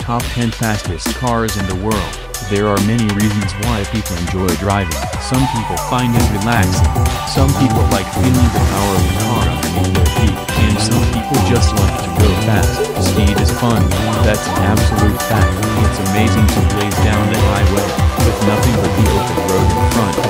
top 10 fastest cars in the world. There are many reasons why people enjoy driving. Some people find it relaxing. Some people like feeling the power of the car underneath their feet. And some people just like to go fast. Speed is fun. That's an absolute fact. It's amazing to blaze down the highway with nothing but the open road in front.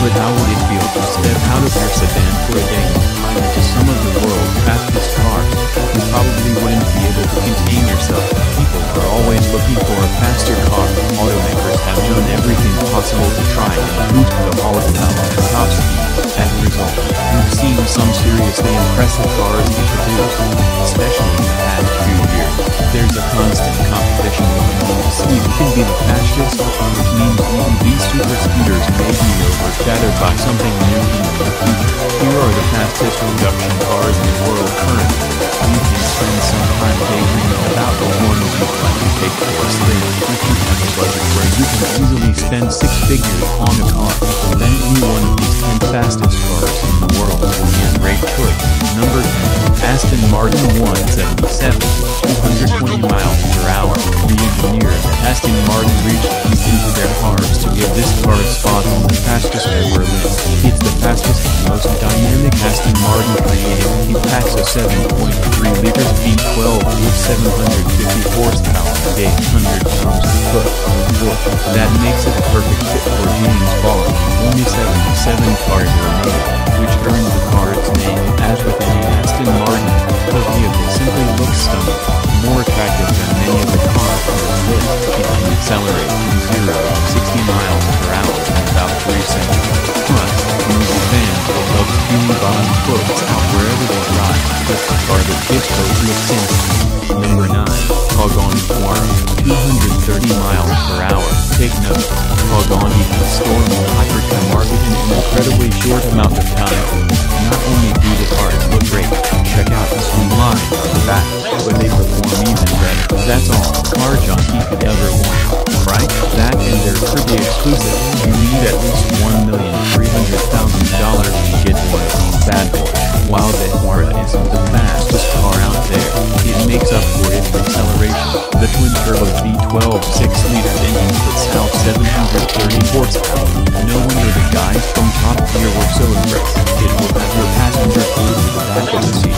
But how would it feel to step out of your sedan for a day and climb into some of the world's fastest cars? You probably wouldn't be able to contain yourself. People are always looking for a faster car. Automakers have done everything possible to try and boost the horsepower and top speed. As a result, we've seen some seriously impressive cars introduced, especially in the past few years. There's a constant competition going on to see who can be the fastest, which means even these super speeders may be overshadowed by something new in the future. Here are the fastest production cars in the world currently. You can spend some time daydreaming about the ones you'd like to take for a spin. If you have a budget where you can easily spend 6 figures on a car, then any one of these 10 fastest cars in the world will be a great choice. Number 10. Aston Martin 177, 220 miles per hour. The engineers at Aston Martin reached deep into their cars to give this car a spot on the fastest ever list. It's the fastest and most dynamic Aston Martin created. It packs a 7.3 liters V12 with 750 horsepower and 800 pounds-foot of torque. That makes it a perfect fit for James Bond. Only 77 cars were made, which earned the car its name. As with any Aston Martin, the vehicle simply looks stunning, more attractive than many of the cars on this list. It can accelerate from 0 to 60 miles per hour in about 3 seconds. Plus, movie fans will love Steely Bond quotes out wherever they drive. It's the car that gives those looks instant. Number 9. Pagani Huayra, 230 miles per hour. Take note, Pagani can storm the Africa market in an incredibly short amount of time. Not only do the cars look great, check out the swing line on the back, but they perform even better. That's all Car Junkie could ever want, right? That and they're pretty exclusive. You need at least $1,300,000 to get one of these bad boys. While the Huayra isn't the fastest car out there, it makes up for it in acceleration. The twin-turbo V12 6-liter engine puts out 730 horsepower. No wonder the guys from Top Gear were so impressed. It will have your passenger glued to the back of the seat.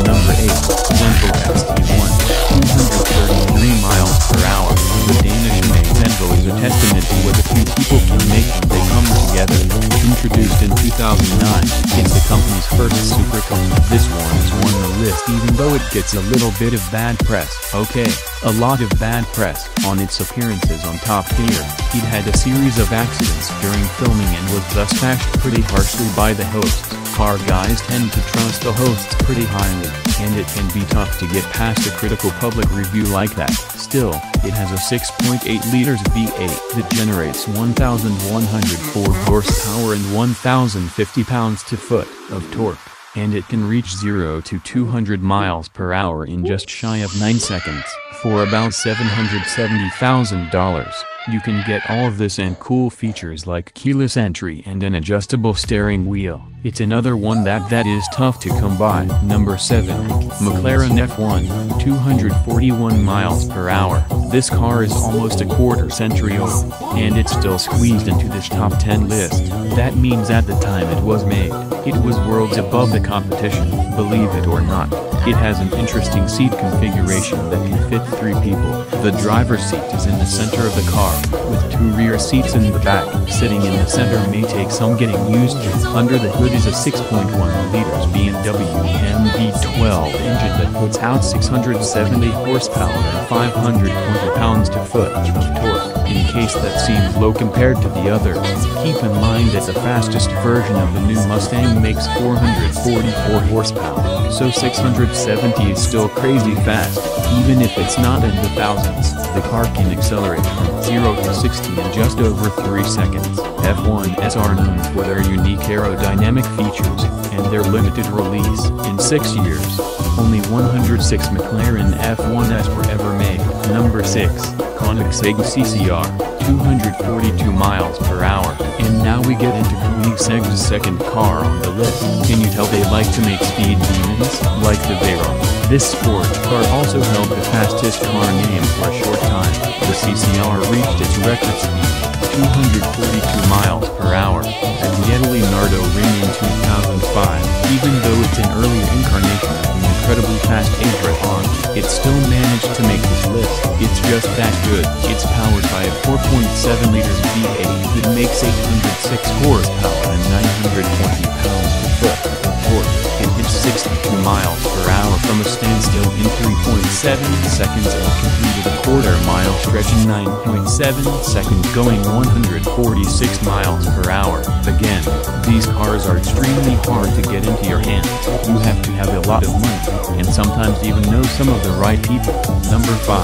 Number 8. Zenvo ST1, 233 miles per hour. The Danish-made Zenvo is a testament to what a few people can make when they come together. Introduced in 2009, it's the company's first supercar. This one has won the list even though it gets a little bit of bad press. Okay, a lot of bad press on its appearances on Top Gear. It had a series of accidents during filming and was thus bashed pretty harshly by the hosts. Car guys tend to trust the hosts pretty highly, and it can be tough to get past a critical public review like that. Still, it has a 6.8 liters V8 that generates 1,104 horsepower and 1,050 pounds-foot of torque, and it can reach 0 to 200 miles per hour in just shy of 9 seconds, for about $770,000. You can get all of this and cool features like keyless entry and an adjustable steering wheel. It's another one that is tough to come by. Number 7. McLaren F1, 241 miles per hour. This car is almost a quarter-century old, and it's still squeezed into this top 10 list. That means at the time it was made, it was worlds above the competition, believe it or not. It has an interesting seat configuration that can fit 3 people. The driver's seat is in the center of the car, with 2 rear seats in the back. Sitting in the center may take some getting used to. Under the hood is a 6.1 liters BMW MV12 engine that puts out 670 horsepower and 520 pounds-foot of torque. In case that seems low compared to the others, keep in mind that the fastest version of the new Mustang makes 444 horsepower, so 670 is still crazy fast. Even if it's not in the thousands, the car can accelerate from 0 to 60 in just over 3 seconds. F1s are known for their unique aerodynamic features, and their limited release. In 6 years, only 106 McLaren F1s were ever made. Number 6. Koenigsegg CCR, 242 miles per hour. And now we get into Koenigsegg's second car on the list. Can you tell they like to make speed demons? Like the Veyron. This sports car also held the fastest car name for a short time. The CCR reached its record speed, 242 miles per hour, at the Leonardo Ring in 2005. Even though it's an earlier incarnation of the incredibly fast Adria-R, it still managed to make this list. It's just that good. It's powered by a 4.7 liters V8 that makes 806 horsepower and 920 pounds-per-foot of torque. It hits 62 miles per hour from a standstill in 3.7 seconds and completed a quarter-mile stretch in 9.7 seconds, going 146 miles per hour. Again, these cars are extremely hard to get into your hands. You have to have a lot of money, and sometimes even know some of the right people. Number 5,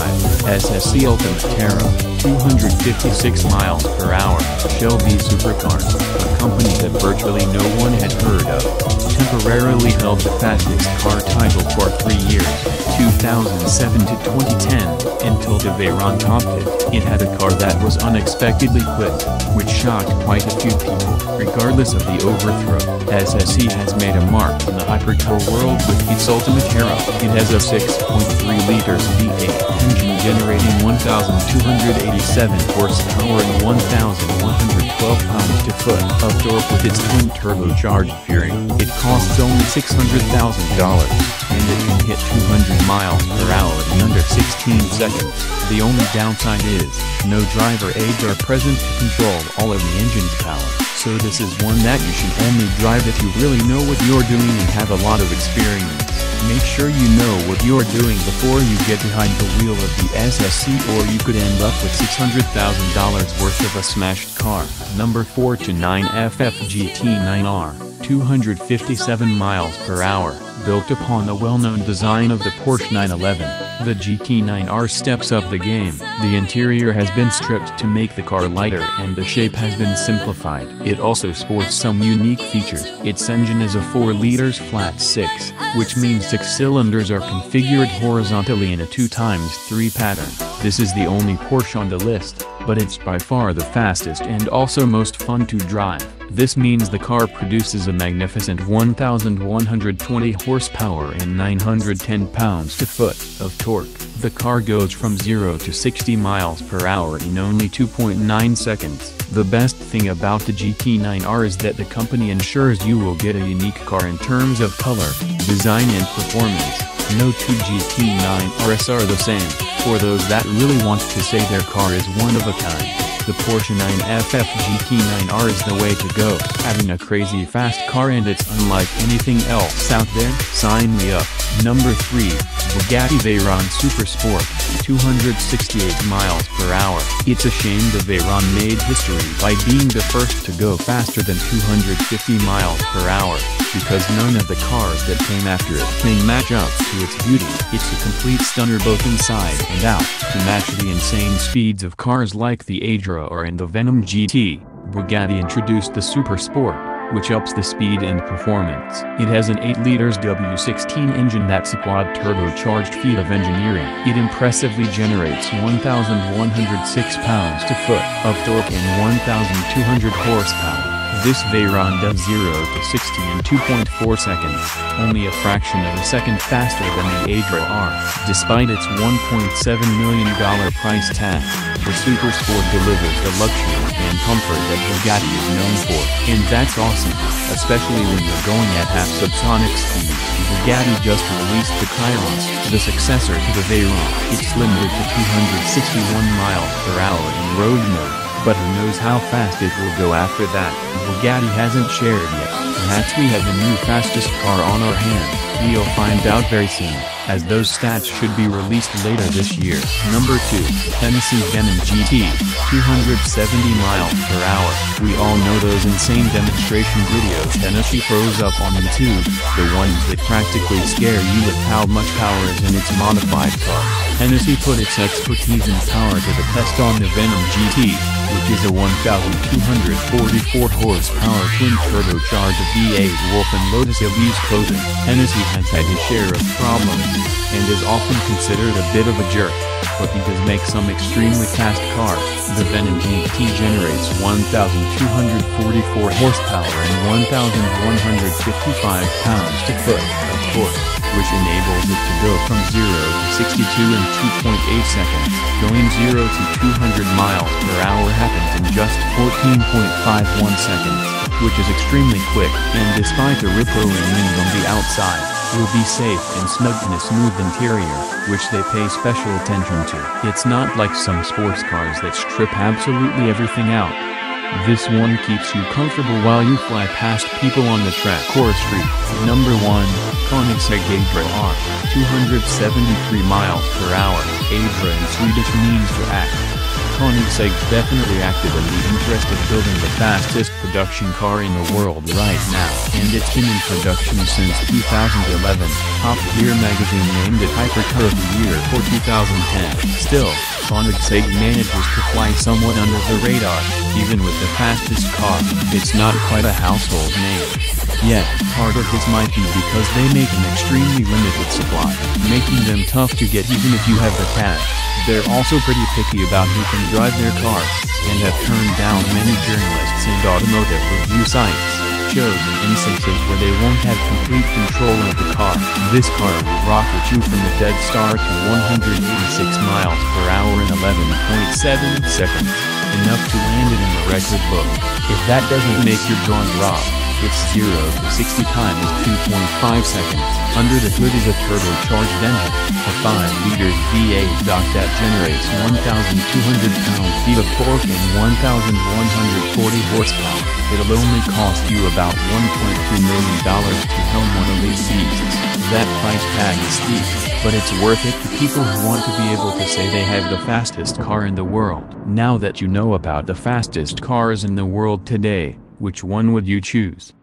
SSC Ultimate Terra, 256 miles per hour. Shelby Supercars, a company that virtually no one had heard of, temporarily held the fastest car title for 3 years, 2007 to 2010, until the Veyron topped it. It had a car that was unexpectedly quick, which shocked quite a few people. Regardless of the overthrow, SSC has made a mark in the hypercar world with its Ultimate Terra. It has a 6.3 liters V8 engine generating 1,287 horsepower and 1,112 pounds-to-foot of torque with its twin turbocharged Fury. It costs only $600,000, and it can hit 200 miles per hour in under 16 seconds. The only downside is, no driver aids are present to control all of the engine's power, so this is one that you should only drive if you really know what you're doing and have a lot of experience. Make sure you know what you're doing before you get behind the wheel of the SSC, or you could end up with $600,000 worth of a smashed car. Number 4 to 9 FF GT9R, 257 miles per hour. Built upon the well-known design of the Porsche 911, the GT9R steps up the game. The interior has been stripped to make the car lighter and the shape has been simplified. It also sports some unique features. Its engine is a 4 liters flat 6, which means 6 cylinders are configured horizontally in a 2x3 pattern. This is the only Porsche on the list, but it's by far the fastest and also most fun to drive. This means the car produces a magnificent 1,120 horsepower and 910 pounds-to-foot of torque. The car goes from 0 to 60 miles per hour in only 2.9 seconds. The best thing about the GT9R is that the company ensures you will get a unique car in terms of color, design and performance. No two GT9RS are the same, for those that really want to say their car is one of a kind. The Porsche 9FF GT9R is the way to go. Having a crazy fast car and it's unlike anything else out there? Sign me up. Number 3, Bugatti Veyron Supersport, 268 miles per hour. It's a shame the Veyron made history by being the first to go faster than 250 miles per hour, because none of the cars that came after it can match up to its beauty. It's a complete stunner both inside and out. To match the insane speeds of cars like the Adria-R and the Venom GT, Bugatti introduced the Supersport, which ups the speed and performance. It has an 8 liters W16 engine that's a quad turbocharged feat of engineering. It impressively generates 1,106 pounds-to-foot of torque and 1,200 horsepower. This Veyron does 0 to 60 in 2.4 seconds, only a fraction of a second faster than the Adria-R. Despite its $1.7 million price tag, the Supersport delivers the luxury and comfort that Bugatti is known for. And that's awesome, especially when you're going at half-subsonic speeds. Bugatti just released the Chiron, the successor to the Veyron. It's limited to 261 miles per hour in road mode, but who knows how fast it will go after that. Bugatti hasn't shared yet. Perhaps we have the new fastest car on our hands. We'll find out very soon, as those stats should be released later this year. Number 2, Hennessy Venom GT, 270 miles per hour. We all know those insane demonstration videos Hennessy throws up on YouTube, the ones that practically scare you with how much power is in its modified car. Hennessy put its expertise and power to the test on the Venom GT, which is a 1,244 horsepower twin turbocharged V8 Wolf and Lotus Elise clothing. Hennessy has had his share of problems, and is often considered a bit of a jerk, but he does make some extremely fast cars. The Venom GT generates 1,244 horsepower and 1,155 pounds-to-foot of torque. which enables it to go from 0 to 62 in 2.8 seconds. Going 0 to 200 miles per hour happens in just 14.51 seconds, which is extremely quick, and despite the rip-roaring wind on the outside, will be safe and snug in a smooth interior, which they pay special attention to. It's not like some sports cars that strip absolutely everything out. This one keeps you comfortable while you fly past people on the track or street. Number 1, Koenigsegg Adra R, 273 miles per hour. Adra in Swedish means to act. Koenigsegg definitely acted in the interest of building the fastest production car in the world right now, and it's been in production since 2011. Top Gear magazine named it Hypercar of the Year for 2010. Still, Koenigsegg manages to fly somewhat under the radar, even with the fastest car. It's not quite a household name. Yet, part of this might be because they make an extremely limited supply, making them tough to get even if you have the cash. They're also pretty picky about who can drive their cars, and have turned down many journalists and automotive review sites, shows and instances where they won't have complete control of the car. This car will rocket you from a dead start to 186 miles per hour in 11.7 seconds, enough to land it in the record book. If that doesn't make your jaw drop, its 0 to 60 time is 2.5 seconds. Under the hood is a turbocharged engine, a 5-liter V8 that generates 1,200 pound-feet of torque and 1,140 horsepower. It'll only cost you about $1.2 million to helm one of these beasts. That price tag is steep, but it's worth it to people who want to be able to say they have the fastest car in the world. Now that you know about the fastest cars in the world today, which one would you choose?